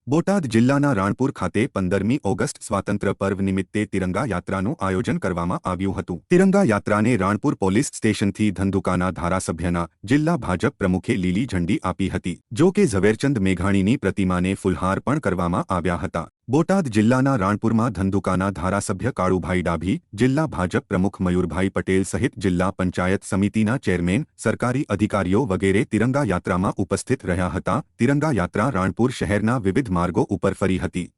બોટાદ જિલ્લાના રાણપુર ખાતે 15મી ઓગસ્ટ સ્વાતંત્ર્ય પર્વ નિમિત્તે તિરંગા યાત્રાનું આયોજન કરવામાં આવ્યું હતું। તિરંગા યાત્રાને રાણપુર પોલીસ સ્ટેશનથી ધંધુકાના ધારાસભ્યના જિલ્લા ભાજપ પ્રમુખે લીલી ઝંડી આપી હતી। જો કે ઝવેરચંદ મેઘાણીની પ્રતિમાને ફૂલહાર પણ કરવામાં આવ્યા હતા। બોટાદ જિલ્લાના રાણપુરમાં ધંધુકાના ધારાસભ્ય કાળુભાઈ ડાભી, જિલ્લા ભાજપ પ્રમુખ મયુરભાઈ પટેલ સહિત જિલ્લા પંચાયત સમિતિના ચેરમેન, સરકારી અધિકારીઓ વગેરે તિરંગા યાત્રામાં ઉપસ્થિત રહ્યા હતા। તિરંગા યાત્રા રાણપુર શહેરના વિવિધ માર્ગો ઉપર ફરી હતી।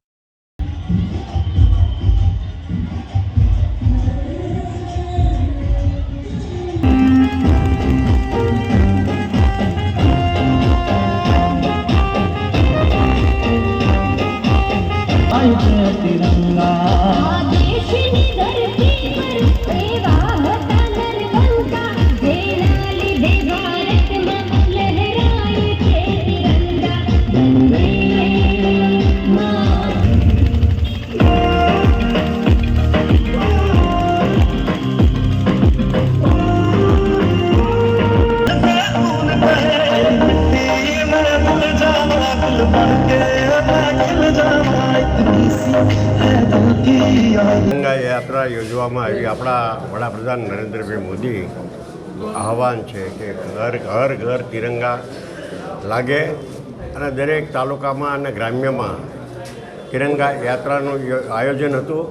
तिरंगा देश की धरती पर सेवा होता नरलंका जेना लीधे भारत में लहराए छे तिरंगा वंदे तिरंगा यात्रा योजવામાં આવી। આપણા વડાપ્રધાન નરેન્દ્રભાઈ મોદીનું આહવાન છે કે ઘર ઘર તિરંગા લાગે અને દરેક તાલુકામાં અને ગ્રામ્યમાં તિરંગા યાત્રાનું આયોજન હતું।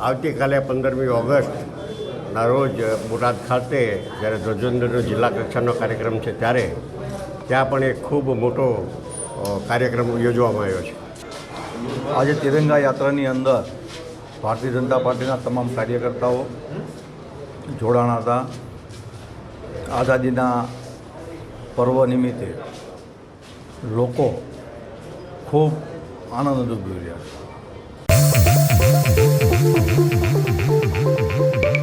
આવતીકાલે 15મી ઓગસ્ટના રોજ બોટાદ ખાતે જ્યારે ધ્વજવંદનનો જિલ્લા કક્ષાનો કાર્યક્રમ છે ત્યારે ત્યાં પણ એક ખૂબ મોટો કાર્યક્રમ યોજવામાં આવ્યો છે। આજે તિરંગા યાત્રાની અંદર ભારતીય જનતા પાર્ટીના તમામ કાર્યકર્તાઓ જોડાણા હતા। આઝાદીના પર્વ નિમિત્તે લોકો ખૂબ આનંદ અનુભવી રહ્યા છે।